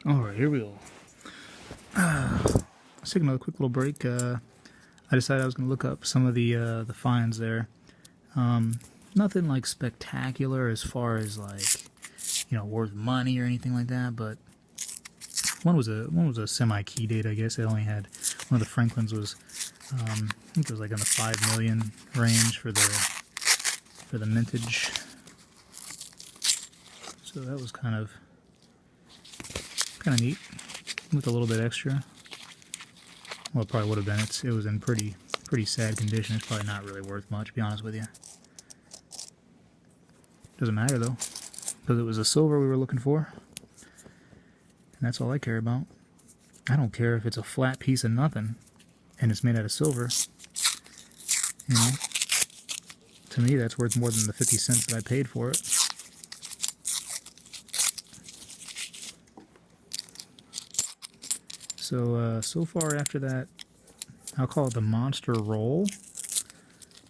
Alright, here we go. Let's take another quick little break. I decided I was going to look up some of the finds there. Nothing like spectacular as far as like, worth money or anything like that, but one was a semi-key date, I guess. It only had, one of the Franklins was, I think it was like in the 5 million range for the mintage. So that was kind of neat, with a little bit extra. Well, it probably would have been. It was in pretty sad condition. It's probably not really worth much, to be honest with you. Doesn't matter though, because it was a silver we were looking for, and that's all I care about. I don't care if it's a flat piece of nothing, and it's made out of silver. You know, to me that's worth more than the 50 cents that I paid for it. So far after that, I'll call it the monster roll.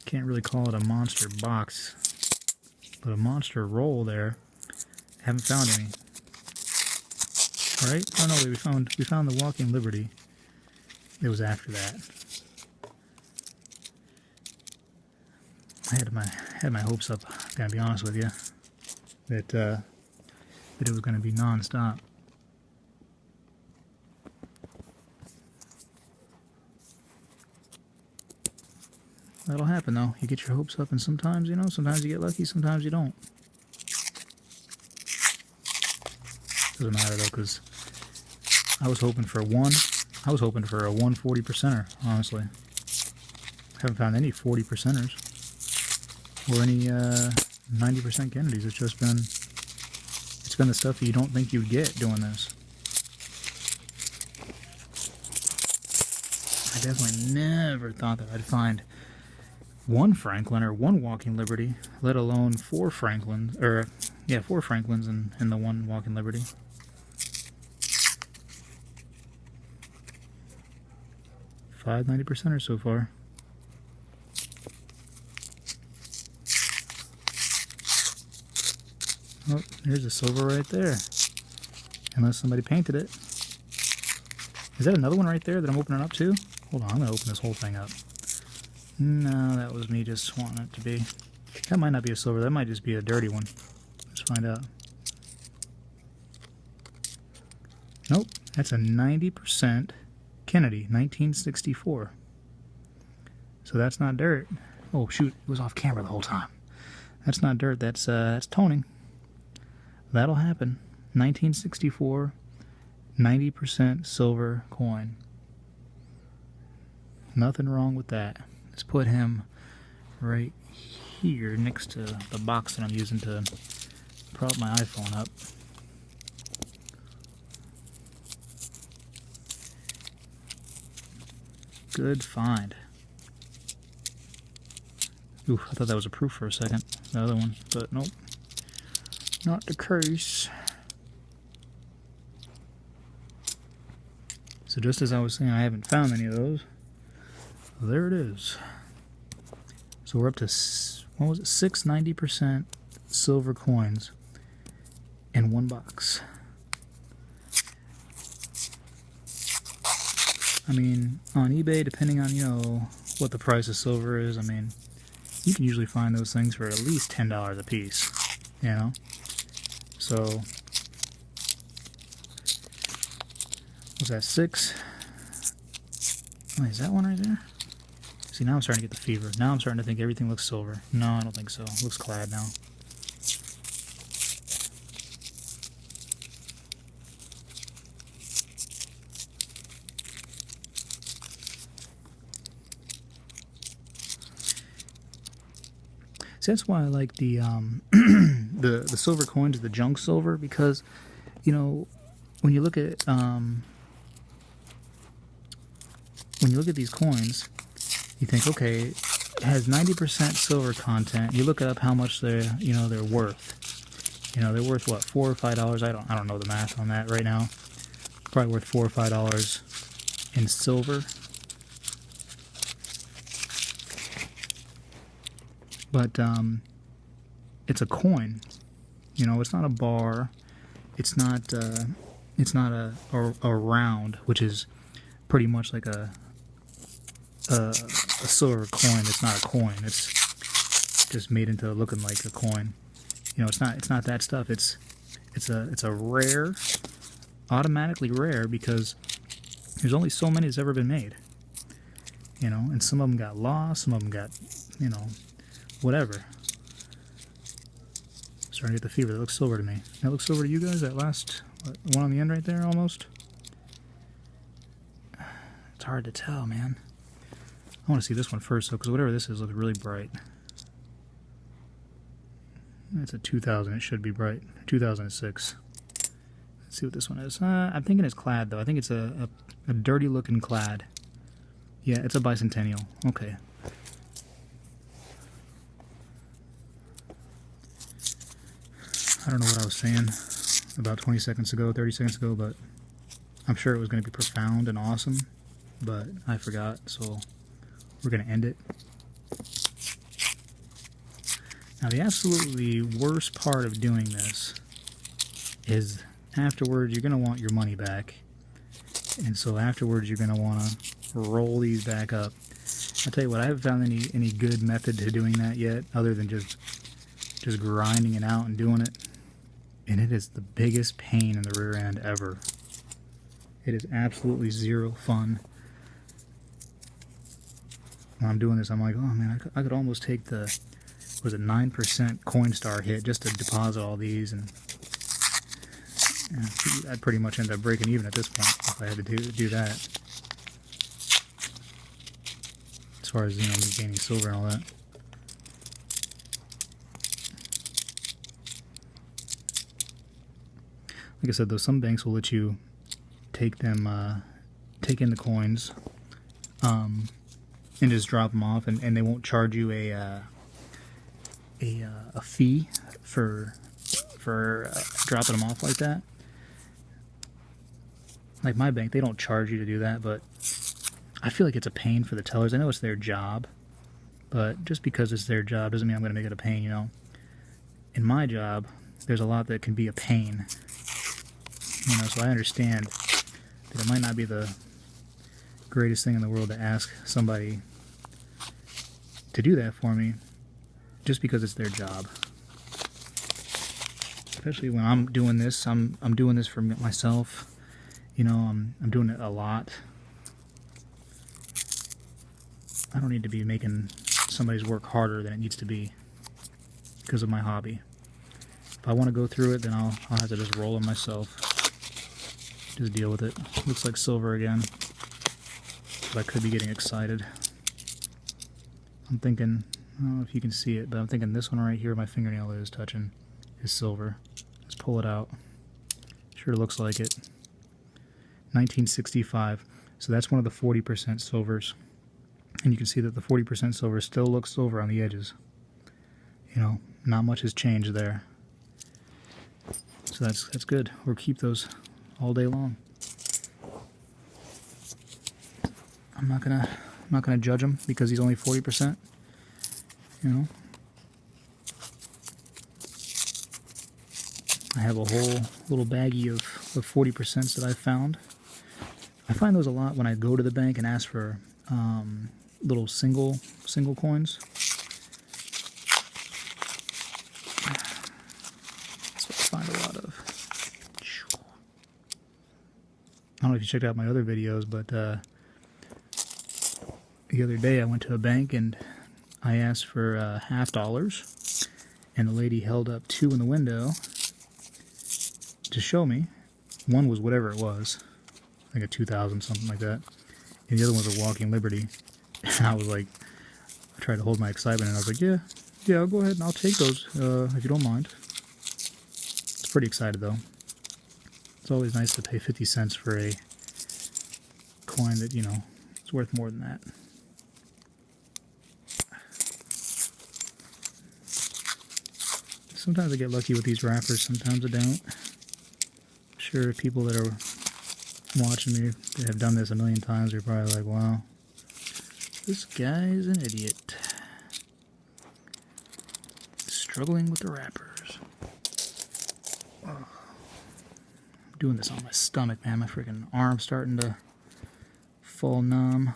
Can't really call it a monster box, but a monster roll there. Haven't found any. Right? Oh no, we found the Walking Liberty. It was after that. I had my hopes up, gotta be honest with you, that it was gonna be non-stop. That'll happen though. You get your hopes up, and sometimes, sometimes you get lucky, sometimes you don't. Doesn't matter though, because I was hoping for a 140 percenter, honestly. Haven't found any 40 percenters or any 90% Kennedys. It's been the stuff that you don't think you'd get doing this. I definitely never thought that I'd find one Franklin or one Walking Liberty, let alone 4 Franklins, 4 Franklins and the one Walking Liberty. Five 90%ers so far. Oh, there's a silver right there. Unless somebody painted it. Is that another one right there that I'm opening up too? Hold on, I'm gonna open this whole thing up. No, that was me just wanting it to be. That might not be a silver, that might just be a dirty one. Let's find out. Nope, that's a 90% Kennedy, 1964. So that's not dirt. Oh shoot, it was off camera the whole time. That's not dirt, that's toning. That'll happen. 1964, 90% silver coin. Nothing wrong with that. Let's put him right here next to the box that I'm using to prop my iPhone up. Good find. Ooh, I thought that was a proof for a second. The other one, but nope. Not the case. So just as I was saying, I haven't found any of those. There it is. So we're up to, what was it, 6 90% silver coins in one box. I mean, on eBay, depending on, what the price of silver is, I mean, you can usually find those things for at least $10 a piece, So, was that 6? Oh, is that one right there? See, now I'm starting to get the fever. Now I'm starting to think everything looks silver. No, I don't think so. It looks clad now. See, that's why I like the the silver coins, the junk silver, because when you look at these coins, you think, okay, it has 90% silver content. You look up how much they're worth. They're worth what, $4 or $5? I don't know the math on that right now. Probably worth $4 or $5 in silver. But it's a coin. It's not a bar. It's not It's not a round, which is pretty much like a silver coin. It's not a coin. It's just made into looking like a coin. You know, it's not that stuff. It's a rare, automatically rare, because there's only so many that's ever been made. You know, and some of them got lost, some of them got, you know, whatever. Starting to get the fever. That looks silver to me. That looks silver to you guys? That last one on the end right there, almost? It's hard to tell, man. I want to see this one first, though, because whatever this is looks really bright. It's a 2000. It should be bright. 2006. Let's see what this one is. I'm thinking it's clad, though. I think it's a dirty-looking clad. Yeah, it's a bicentennial. Okay. I don't know what I was saying about 20 seconds ago, 30 seconds ago, but I'm sure it was going to be profound and awesome, but I forgot, so we're going to end it. Now, the absolutely worst part of doing this is afterwards you're going to want your money back, and so afterwards you're going to want to roll these back up. I'll tell you what, I haven't found any good method to doing that yet, other than just grinding it out and doing it. And it is the biggest pain in the rear end ever. It is absolutely zero fun. When I'm doing this, I'm like, oh man, I could almost take the, was it 9% Coinstar hit just to deposit all these, and I'd pretty much end up breaking even at this point if I had to do that. As far as, you know, me gaining silver and all that. Like I said, though, some banks will let you take them, take in the coins, and just drop them off, and they won't charge you a fee for dropping them off like that. Like my bank, they don't charge you to do that, but I feel like it's a pain for the tellers. I know it's their job, but just because it's their job doesn't mean I'm going to make it a pain, you know. In my job, there's a lot that can be a pain. You know, so I understand that it might not be the greatest thing in the world to ask somebody to do that for me, just because it's their job. Especially when I'm doing this, I'm doing this for myself. You know, I'm doing it a lot. I don't need to be making somebody's work harder than it needs to be because of my hobby. If I want to go through it, then I'll have to just roll it myself. Just deal with it. Looks like silver again, but I could be getting excited. I'm thinking, I don't know if you can see it, but I'm thinking this one right here, my fingernail is touching, is silver. Let's pull it out. Sure looks like it. 1965. So that's one of the 40% silvers. And you can see that the 40% silver still looks silver on the edges. You know, not much has changed there. So that's good. We'll keep those all day long. I'm not gonna judge him because he's only 40%. You know, I have a whole little baggie of 40% that I found. I find those a lot when I go to the bank and ask for little single coins. That's what I find a lot of. I don't know if you checked out my other videos, but the other day I went to a bank and I asked for $50, and the lady held up two in the window to show me. One was whatever it was, like a 2000, something like that, and the other one was a Walking Liberty. And I was like, I tried to hold my excitement, and I was like, yeah, I'll go ahead and I'll take those if you don't mind. It's pretty excited though. It's always nice to pay 50 cents for a coin that, you know, it's worth more than that. Sometimes I get lucky with these wrappers, sometimes I don't. I'm sure people that are watching me that have done this a million times are probably like, wow, this guy's an idiot. Struggling with the wrappers. Oh. doing this on my stomach, man. My freaking arm's starting to fall numb.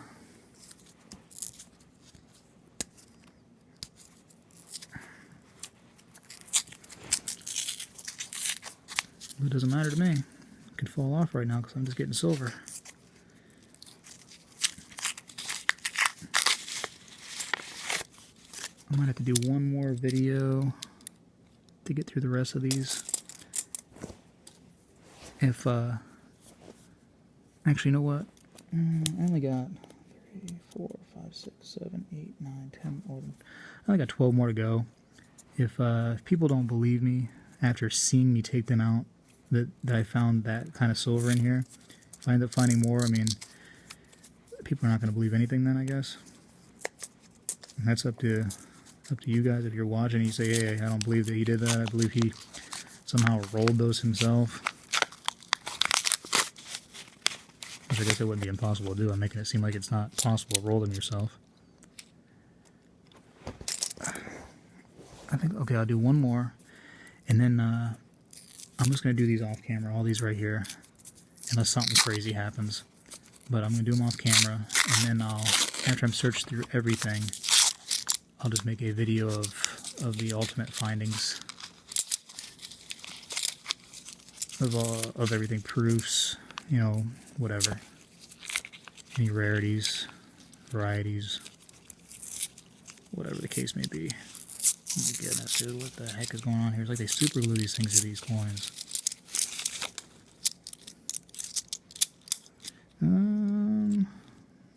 It doesn't matter to me. It could fall off right now because I'm just getting silver. I might have to do one more video to get through the rest of these. If, actually, you know what? I only got 3, 4, 5, 6, 7, 8, 9, 10, 11. I only got 12 more to go. If people don't believe me after seeing me take them out, that I found that kind of silver in here, if I end up finding more, I mean, people are not going to believe anything then, I guess. And that's up to you guys. If you're watching and you say, hey, I don't believe that he did that, I believe he somehow rolled those himself. Which I guess it wouldn't be impossible to do. I'm making it seem like it's not possible to roll them yourself. I think, okay, I'll do one more. And then I'm just going to do these off camera, all these right here, unless something crazy happens. But I'm going to do them off camera, and then after I'm searched through everything, I'll just make a video of the ultimate findings of everything, proofs, you know, whatever. Any rarities, varieties, whatever the case may be. Oh my goodness, dude, what the heck is going on here? It's like they super glue these things to these coins.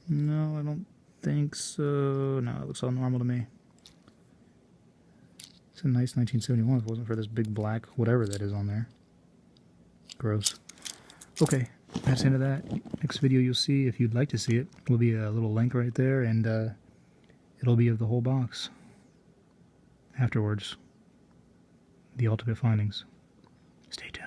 No, I don't think so. No, it looks all normal to me. It's a nice 1971 if it wasn't for this big black whatever that is on there. Gross. Okay, that's the end of that. Next video you'll see, if you'd like to see it, will be a little link right there, and it'll be of the whole box. Afterwards, the ultimate findings. Stay tuned.